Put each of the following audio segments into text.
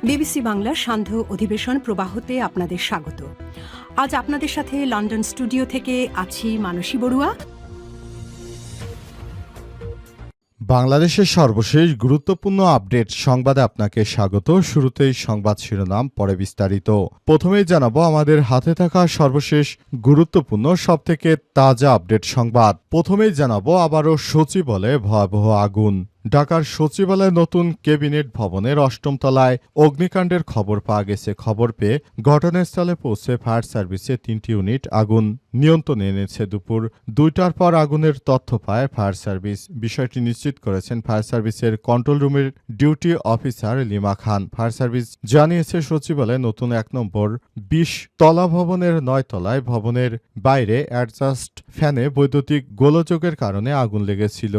BBC বাংলার সান্ধ্য অধিবেশন প্রবাহতে আপনাদের স্বাগত। আজ আপনাদের সাথে লন্ডন স্টুডিও থেকে আছি মানসী বড়ুয়া। বাংলাদেশের সর্বশেষ গুরুত্বপূর্ণ আপডেট সংবাদে আপনাকে স্বাগত। শুরুতেই সংবাদ শিরোনাম, পরে বিস্তারিত। প্রথমেই জানাবো আমাদের হাতে থাকা সর্বশেষ গুরুত্বপূর্ণ সবথেকে তাজা আপডেট সংবাদ। প্রথমেই জানাবো আবারও সচিবালয়ে ভয়াবহ আগুন। ঢাকার সচিবালয়ে নতুন ক্যাবিনেট ভবনের ৮ম তলায় অগ্নিকাণ্ডের খবর পাওয়া গেছে। খবর পেয়ে ঘটনাস্থলে পৌঁছে ফায়ার সার্ভিসের ৩টি ইউনিট আগুন নিয়ন্ত্রণে এনেছে। দুপুর ২টার পর আগুনের তথ্য পায় ফায়ার সার্ভিস। বিষয়টি নিশ্চিত করেছেন ফায়ার সার্ভিসের কন্ট্রোল রুমের ডিউটি অফিসার লিমা খান। ফায়ার সার্ভিস জানিয়েছে সচিবালয়ে নতুন ১ নম্বর ২০ তলা ভবনের ৯ তলায় ভবনের বাইরে অ্যাডজাস্ট ফ্যানে বৈদ্যুতিক গোলযোগের কারণে আগুন লেগেছিল।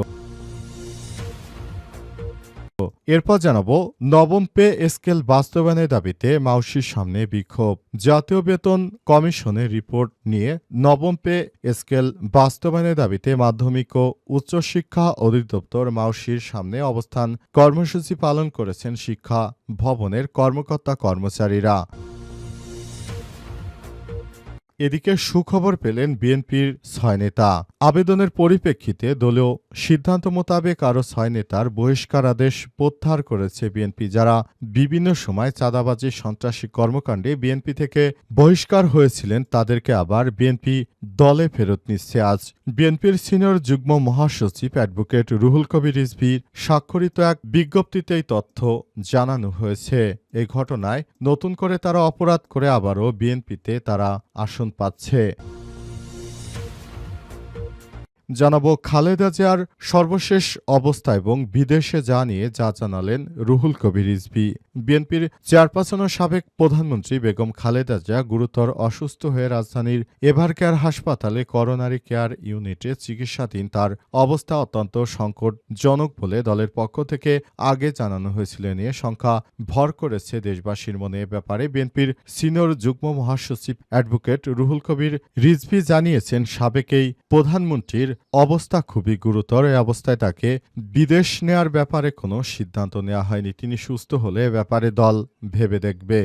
এরপর জানাবো নবম পে স্কেল বাস্তবায়নের দাবিতে মাউশির সামনে বিক্ষোভ। জাতীয় বেতন কমিশনের রিপোর্ট নিয়ে নবম পে স্কেল বাস্তবায়নের দাবিতে মাধ্যমিক ও উচ্চশিক্ষা অধিদপ্তর মাউশির সামনে অবস্থান কর্মসূচি পালন করেছেন শিক্ষা ভবনের কর্মকর্তা কর্মচারীরা। এদিকে সুখবর পেলেন বিএনপির ৬ নেতা। আবেদনের পরিপ্রেক্ষিতে দলীয় সিদ্ধান্ত মোতাবেক আরও ৬ নেতার বহিষ্কার আদেশ প্রত্যাহার করেছে বিএনপি। যারা বিভিন্ন সময় চাঁদাবাজি সন্ত্রাসী কর্মকাণ্ডে বিএনপি থেকে বহিষ্কার হয়েছিলেন তাদেরকে আবার বিএনপি দলে ফেরত নিচ্ছে। আজ বিএনপির সিনিয়র যুগ্ম মহাসচিব অ্যাডভোকেট রুহুল কবির রিজভীর স্বাক্ষরিত এক বিজ্ঞপ্তিতে এই তথ্য জানানো হয়েছে। এই ঘটনায় নতুন করে তারা অপরাধ করে আবারও বিএনপিতে তারা আসন পাচ্ছে। জানাবো খালেদা জিয়ার সর্বশেষ অবস্থা এবং বিদেশে যা নিয়ে যা জানালেন রুহুল কবির রিজভী। বিএনপির চেয়ারপারসন ও সাবেক প্রধানমন্ত্রী বেগম খালেদা জিয়া গুরুতর অসুস্থ হয়ে রাজধানীর এভারকেয়ার হাসপাতালে করোনারি কেয়ার ইউনিটে চিকিৎসাধীন। তার অবস্থা অত্যন্ত সংকটজনক বলে দলের পক্ষ থেকে আগে জানানো হয়েছিল। নিয়ে সংখ্যা ভর করেছে দেশবাসীর মনে। এ ব্যাপারে বিএনপির সিনিয়র যুগ্ম মহাসচিব অ্যাডভোকেট রুহুল কবির রিজভী জানিয়েছেন, সাবেক এই প্রধানমন্ত্রীর অবস্থা খুবই গুরুতর। এই অবস্থায় তাকে বিদেশ নেয়ার ব্যাপারে কোনো সিদ্ধান্ত নেওয়া হয়নি। তিনি সুস্থ হলে এ ব্যাপারে দল ভেবে দেখবে।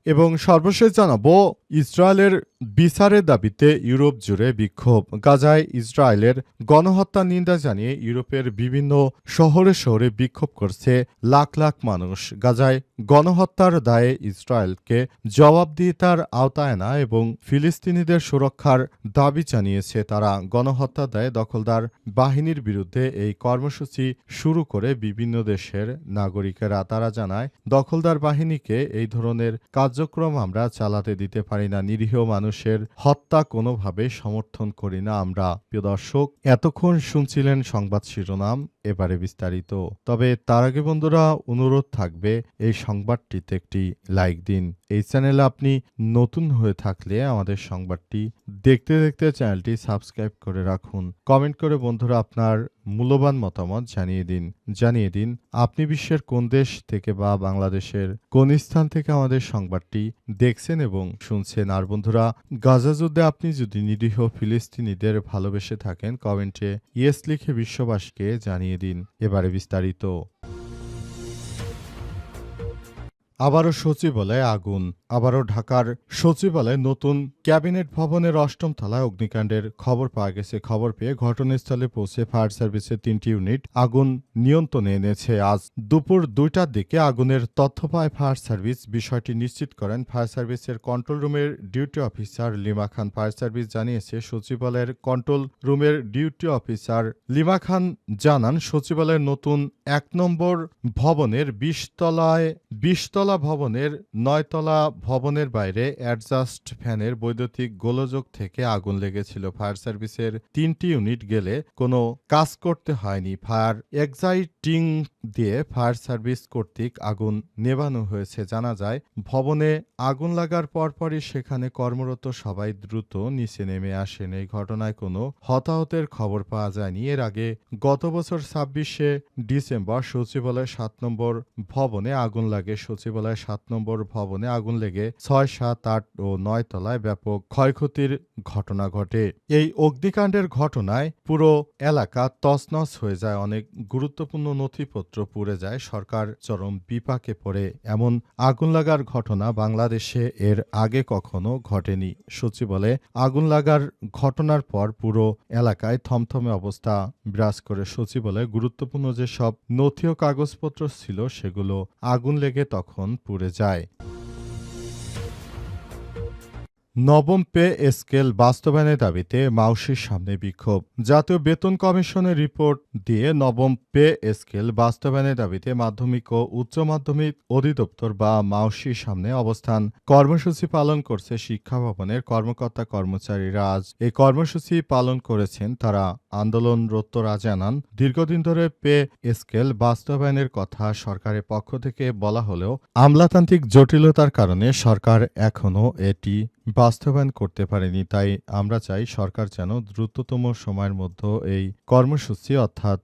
এবং সর্বশেষ জানাবো ইসরায়েলের বিচারের দাবিতে ইউরোপ জুড়ে বিক্ষোভ। গাজায় ইসরায়েলের গণহত্যার নিন্দা জানিয়ে ইউরোপের বিভিন্ন শহরে শহরে বিক্ষোভ করছে লাখ লাখ মানুষ। গাজায় গণহত্যার দায়ে ইসরায়েলকে জবাবদিহিতার আওতায় আনা এবং ফিলিস্তিনিদের সুরক্ষার দাবি জানিয়েছে তারা। গণহত্যার দায়ে দখলদার বাহিনীর বিরুদ্ধে এই কর্মসূচি শুরু করে বিভিন্ন দেশের নাগরিকেরা। তারা জানায়, দখলদার বাহিনীকে এই ধরনের কার্যক্রম আমরা চালাতে দিতে পারি না। নিরীহ মানুষের হত্যা কোনোভাবে সমর্থন করি না আমরা। প্রিয় দর্শক, এতক্ষণ শুনছিলেন সংবাদ শিরোনাম, এবারে বিস্তারিত। তবে তার আগে বন্ধুরা অনুরোধ থাকবে এই সংবাদটিতে একটি লাইক দিন। এই চ্যানেলে আপনি নতুন হয়ে থাকলে আমাদের সংবাদটি দেখতে দেখতে চ্যানেলটি সাবস্ক্রাইব করে রাখুন। কমেন্ট করে বন্ধুরা আপনার মূল্যবান মতামত জানিয়ে দিন আপনি বিশ্বের কোন দেশ থেকে বা বাংলাদেশের কোন স্থান থেকে আমাদের সংবাদটি দেখছেন এবং শুনছেন। আর বন্ধুরা, গাজা যুদ্ধে আপনি যদি নিরীহ ফিলিস্তিনিদের ভালোবেসে থাকেন কমেন্টে ইয়েস লিখে বিশ্ববাসীকে জানিয়ে দিন। এবারে বিস্তারিত। আবারও সচিবালয়ে আগুন। আবারও ঢাকার সচিবালয়ে নতুন ক্যাবিনেট ভবনের ৮ম তলায় অগ্নিকাণ্ডের খবর পাওয়া গেছে। খবর পেয়ে ঘটনাস্থলে পৌঁছে ফায়ার সার্ভিসের ৩টি ইউনিট আগুন নিয়ন্ত্রণে এনেছে। আজ দুপুর ২টার দিকে আগুনের তথ্য পায় ফায়ার সার্ভিস। বিষয়টি নিশ্চিত করেন ফায়ার সার্ভিসের কন্ট্রোল রুমের ডিউটি অফিসার লিমা খান। ফায়ার সার্ভিস জানিয়েছে সচিবালয়ের কন্ট্রোল রুমের ডিউটি অফিসার লিমা খান জানান, সচিবালয়ের নতুন ১ নম্বর ভবনের ২০ তলা ভবনের ৯ তলা ভবনের বাইরে অ্যাডজাস্ট ফ্যানের বৈদ্যুতিক গোলযোগ থেকে আগুন লেগেছিল। ফায়ার সার্ভিসের ৩টি ইউনিট গেলে কোনো কাজ করতে হয়নি। ফায়ার এক্সাইটিং দিয়ে ফায়ার সার্ভিস কর্তৃক আগুন নেভানো হয়েছে। জানা যায়, ভবনে আগুন লাগার পরপরই সেখানে কর্মরত সবাই দ্রুত নিচে নেমে আসেন। এই ঘটনায় কোনো হতাহতের খবর পাওয়া যায়নি। এর আগে গত বছর ২৬শে ডিসেম্বর সচিবালয়ের ৭ নম্বর ভবনে আগুন লাগে। সচিবালয়ের ৭ নম্বর ভবনে আগুন লেগে লেগে ৬, ৭, ৮ ও ৯ তলায় ব্যাপক ক্ষয়ক্ষতির ঘটনা ঘটে। এই অগ্নিকাণ্ডের ঘটনায় পুরো এলাকা তছনছ হয়ে যায়, অনেক গুরুত্বপূর্ণ নথিপত্র পুড়ে যায়, সরকার চরম বিপাকে পড়ে। এমন আগুন লাগার ঘটনা বাংলাদেশে এর আগে কখনো ঘটেনি। সূচি বলে, আগুন লাগার ঘটনার পর পুরো এলাকায় থমথমে অবস্থা বিরাজ করে। সূচি বলে, গুরুত্বপূর্ণ যেসব নথি ও কাগজপত্র ছিল সেগুলো আগুন লেগে তখন পুড়ে যায়। নবম পে স্কেল বাস্তবায়নের দাবিতে মাউশির সামনে বিক্ষোভ। জাতীয় বেতন কমিশনের রিপোর্ট দিয়ে নবম পে স্কেল বাস্তবায়নের দাবিতে মাধ্যমিক ও উচ্চ মাধ্যমিক অধিদপ্তর বা মাউশির সামনে অবস্থান কর্মসূচি পালন করছে শিক্ষা ভবনের কর্মকর্তা কর্মচারীরা। আজ এই কর্মসূচি পালন করেছেন তারা। আন্দোলনরতরা জানান, দীর্ঘদিন ধরে পে স্কেল বাস্তবায়নের কথা সরকারের পক্ষ থেকে বলা হলেও আমলাতান্ত্রিক জটিলতার কারণে সরকার এখনো এটি বাস্তবায়ন করতে পারেনি। তাই আমরা চাই সরকার যেন দ্রুততম সময়ের মধ্যে এই কর্মসূচি অর্থাৎ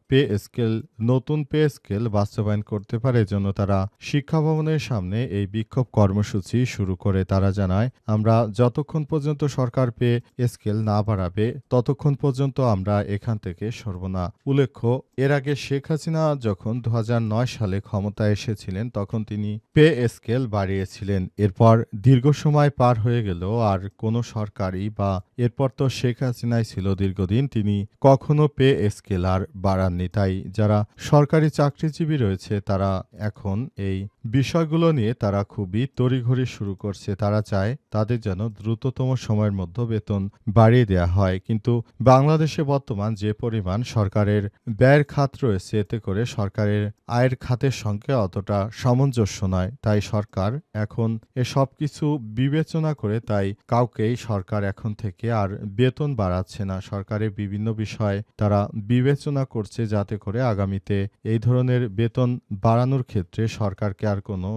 নতুন পে স্কেল বাস্তবায়ন করতে পারে। এজন্য তারা শিক্ষা ভবনের সামনে এই বিক্ষোভ কর্মসূচি শুরু করে। তারা জানায়, আমরা যতক্ষণ পর্যন্ত সরকার পে স্কেল না বাড়াবে ততক্ষণ পর্যন্ত আমরা এখান থেকে সরব না। উল্লেখ্য, এর আগে শেখ হাসিনা যখন ২০০৯ সালে ক্ষমতায় এসেছিলেন তখন তিনি পে স্কেল বাড়িয়েছিলেন। এরপর দীর্ঘ সময় পার হয়ে গেল আর কোনো সরকারই বা এরপর তো শেখ হাসিনাই ছিল দীর্ঘদিন, তিনি কখনো পে স্কেল আর বাড়াননি। তাই যারা সরকারি চাকরিজীবী রয়েছে তারা এখন এই বিষয়গুলো নিয়ে তারা খুবই তড়িঘড়ি শুরু করছে। তারা চায় তাদের যেন দ্রুততম সময়ের মধ্যে বেতন বাড়িয়ে দেওয়া হয়। কিন্তু বাংলাদেশে বর্তমান যে পরিমাণ সরকারের ব্যয়ের খাত রয়েছে এতে করে সরকারের আয়ের খাতের সঙ্গে অতটা সামঞ্জস্য নয়। তাই সরকার এখন এসব কিছু বিবেচনা করে তাই কাউকেই সরকার এখন থেকে আর বেতন বাড়াচ্ছে না। সরকারের বিভিন্ন বিষয় তারা বিবেচনা করছে যাতে করে আগামীতে এই ধরনের বেতন বাড়ানোর ক্ষেত্রে সরকারকে আর কোনো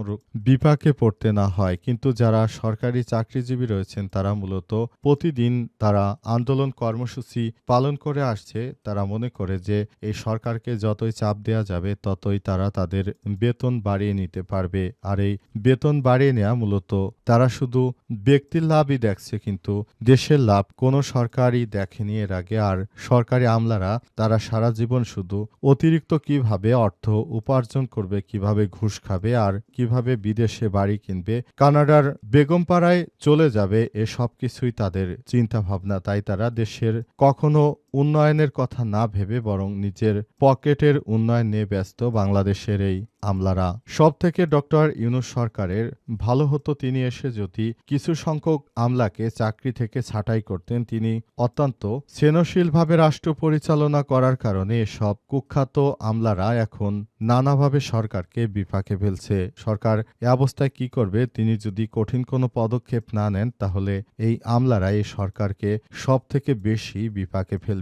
বিপাকে পড়তে না হয়। কিন্তু যারা সরকারি চাকরিজীবী রয়েছেন তারা মূলত প্রতিদিন তারা আন্দোলন কর্মসূচি পালন করে আসছে। তারা মনে করে যে এই সরকারকে যতই চাপ দেওয়া যাবে ততই তারা তাদের বেতন বাড়িয়ে নিতে পারবে। আর এই বেতন বাড়িয়ে নেওয়া মূলত তারা শুধু ব্যক্তির লাভই দেখছে, কিন্তু দেশের লাভ কোনো সরকারই দেখেনি এর আগে। আর সরকারি আমলারা তারা সারা জীবন শুধু অতিরিক্ত কিভাবে অর্থ উপার্জন করবে, কিভাবে ঘুষ খাবে আর কিভাবে বিদেশে বাড়ি কিনবে, কানাডার বেগমপাড়ায় চলে যাবে, এসব কিছুই তাদের চিন্তা ভাবনা। তাই তারা দেশের কখনো উন্নয়নের কথা না ভেবে বরং নিজের পকেটের উন্নয়ন নিয়ে ব্যস্ত বাংলাদেশের এই আমলারা। সব থেকে ডক্টর ইউনূস সরকারের ভালো হতো তিনি এসে যদি কিছু সংখ্যক আমলাকে চাকরি থেকে ছাঁটাই করতেন। তিনি অত্যন্ত সৃজনশীলভাবে রাষ্ট্র পরিচালনা করার কারণে এসব কুখ্যাত আমলারা এখন নানাভাবে সরকারকে বিপাকে ফেলছে। সরকার এ অবস্থায় কি করবে? তিনি যদি কঠিন কোনো পদক্ষেপ না নেন তাহলে এই আমলারা এই সরকারকে সব থেকে বেশি বিপাকে ফেলবে।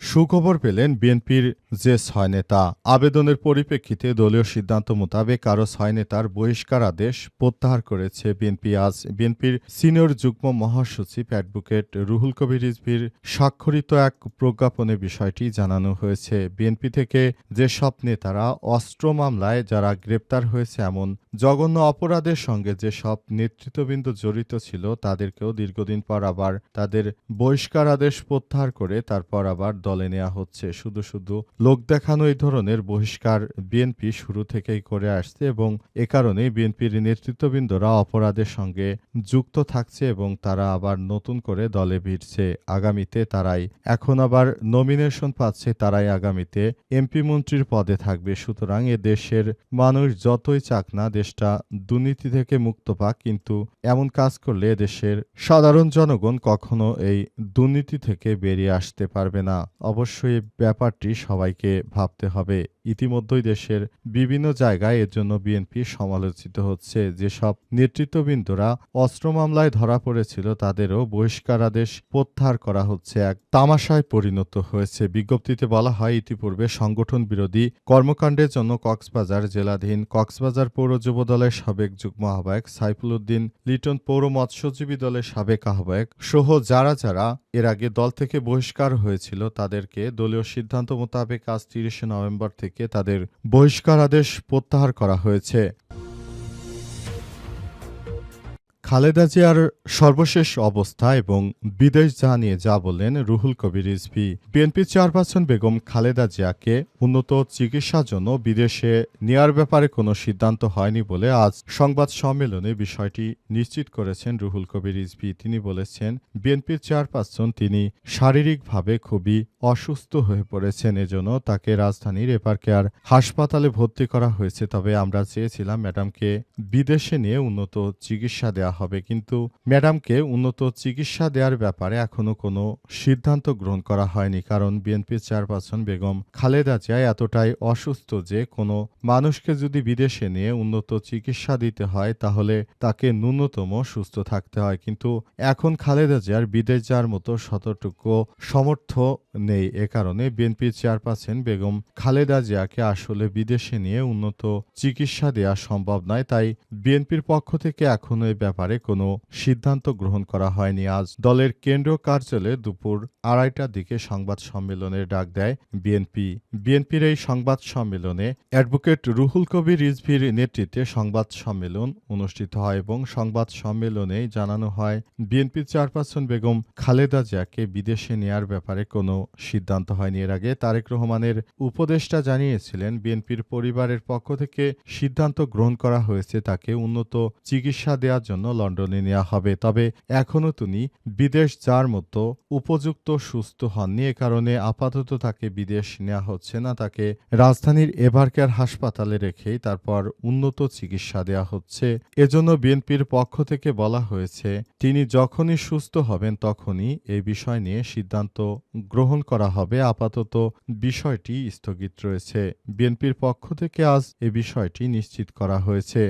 সুখবর পেলেন বিএনপির যে ৬ নেতা। আবেদনের পরিপ্রেক্ষিতে দলীয় সিদ্ধান্ত মোতাবেক আরও ৬ নেতার বহিষ্কার আদেশ প্রত্যাহার করেছে বিএনপি। আজ বিএনপির সিনিয়র যুগ্ম মহাসচিব অ্যাডভোকেট রুহুল কবির রিজভীর স্বাক্ষরিত এক প্রজ্ঞাপনে বিষয়টি জানানো হয়েছে। বিএনপি থেকে যেসব নেতারা অস্ত্র মামলায় যারা গ্রেপ্তার হয়েছে এমন জঘন্য অপরাধের সঙ্গে যেসব নেতৃত্ববৃন্দ জড়িত ছিল তাদেরকেও দীর্ঘদিন পর আবার তাদের বহিষ্কার আদেশ প্রত্যাহার করে তারপর আবার দলে নেওয়া হচ্ছে। শুধু শুধু লোক দেখানো এই ধরনের বহিষ্কার বিএনপি শুরু থেকেই করে আসছে এবং এ কারণেই বিএনপির নেতৃত্ববৃন্দরা অপরাধের সঙ্গে যুক্ত থাকছে এবং তারা আবার নতুন করে দলে ভিড়ছে। আগামীতে তারাই এখন আবার নমিনেশন পাচ্ছে, তারাই আগামীতে এমপি মন্ত্রীর পদে থাকবে। সুতরাং এ দেশের মানুষ যতই চাক না দেশটা দুর্নীতি থেকে মুক্ত পাক, কিন্তু এমন কাজ করলে দেশের সাধারণ জনগণ কখনো এই দুর্নীতি থেকে বেরিয়ে আসতে পারবে না। অবশ্যই ব্যাপারটি সবাইকে ভাবতে হবে। ইতিমধ্যেই দেশের বিভিন্ন জায়গায় এর জন্য বিএনপি সমালোচিত হচ্ছে। যেসব নেতৃত্ববৃন্দরা অস্ত্র মামলায় ধরা পড়েছিল তাদেরও বহিষ্কার আদেশ প্রত্যাহার করা হচ্ছে, এক তামাশায় পরিণত হয়েছে। বিজ্ঞপ্তিতে বলা হয়, ইতিপূর্বে সংগঠন বিরোধী কর্মকাণ্ডের জন্য কক্সবাজার জেলাধীন কক্সবাজার পৌর যুব দলের সাবেক যুগ্ম আহ্বায়ক সাইফুল উদ্দিন লিটন, পৌর মৎস্যজীবী দলের সাবেক আহ্বায়ক সহ যারা যারা এর আগে দল থেকে বহিষ্কার হয়েছিল তাদেরকে দলীয় সিদ্ধান্ত মোতাবেক আজ ৩০ নভেম্বর থেকে তাদের বহিষ্কার আদেশ প্রত্যাহার করা হয়েছে। খালেদা জিয়ার সর্বশেষ অবস্থা এবং বিদেশ যাওয়া নিয়ে যা বললেন রুহুল কবির রিজভী। বিএনপি চেয়ারপারসন বেগম খালেদা জিয়াকে উন্নত চিকিৎসার জন্য বিদেশে নেয়ার ব্যাপারে কোনো সিদ্ধান্ত হয়নি বলে আজ সংবাদ সম্মেলনে বিষয়টি নিশ্চিত করেছেন রুহুল কবির রিজভী। তিনি বলেছেন, বিএনপির চেয়ারপারসন তিনি শারীরিকভাবে খুবই অসুস্থ হয়ে পড়েছেন, এজন্য তাকে রাজধানীর এপার কেয়ার হাসপাতালে ভর্তি করা হয়েছে। তবে আমরা চেয়েছিলাম ম্যাডামকে বিদেশে নিয়ে উন্নত চিকিৎসা দেওয়া হবে, কিন্তু ম্যাডামকে উন্নত চিকিৎসা দেওয়ার ব্যাপারে এখনো কোনো সিদ্ধান্ত গ্রহণ করা হয়নি, কারণ বিএনপির চেয়ারপারসন বেগম খালেদা জিয়া এতটাই অসুস্থ যে কোনো মানুষকে যদি বিদেশে নিয়ে উন্নত চিকিৎসা দিতে হয় তাহলে তাকে ন্যূনতম সুস্থ থাকতে হয়। কিন্তু এখন খালেদা জিয়ার বিদেশ যাওয়ার মতো শতটুকু সমর্থ নেই। এ কারণে বিএনপির চেয়ারপারসন বেগম খালেদা জিয়াকে আসলে বিদেশে নিয়ে উন্নত চিকিৎসা দেওয়া সম্ভব নয়। তাই বিএনপির পক্ষ থেকে এখনো এ ব্যাপারে কোনো সিদ্ধান্ত গ্রহণ করা হয়নি। আজ দলের কেন্দ্রীয় কার্যালয়ে দুপুর 2:30টার দিকে সংবাদ সম্মেলনের ডাক দেয় বিএনপি। বিএনপির এই সংবাদ সম্মেলনে অ্যাডভোকেট রুহুল কবির রিজভীর নেতৃত্বে সংবাদ সম্মেলন অনুষ্ঠিত হয় এবং সংবাদ সম্মেলনে জানানো হয় বিএনপির চেয়ারপারসন বেগম খালেদা জিয়াকে বিদেশে নেয়ার ব্যাপারে কোনো সিদ্ধান্ত হয়নি। এর আগে তারেক রহমানের উপদেষ্টা জানিয়েছিলেন, বিএনপির পরিবারের পক্ষ থেকে সিদ্ধান্ত গ্রহণ করা হয়েছে তাকে উন্নত চিকিৎসা দেওয়ার জন্য লন্ডনে নেওয়া হবে। তবে এখনও তিনি বিদেশ যাওয়ার মতো উপযুক্ত সুস্থ হননি, এ কারণে আপাতত তাকে বিদেশ নেওয়া হচ্ছে না। তাকে রাজধানীর এভারকেয়ার হাসপাতালে রেখেই তারপর উন্নত চিকিৎসা দেওয়া হচ্ছে। এজন্য বিএনপির পক্ষ থেকে বলা হয়েছে তিনি যখনই সুস্থ হবেন তখনই এই বিষয় নিয়ে সিদ্ধান্ত গ্রহণ করা হবে। আপাতত বিষয়টি স্থগিত রয়েছে। বিএনপির পক্ষ থেকে আজ এ বিষয়টি নিশ্চিত করা হয়েছে।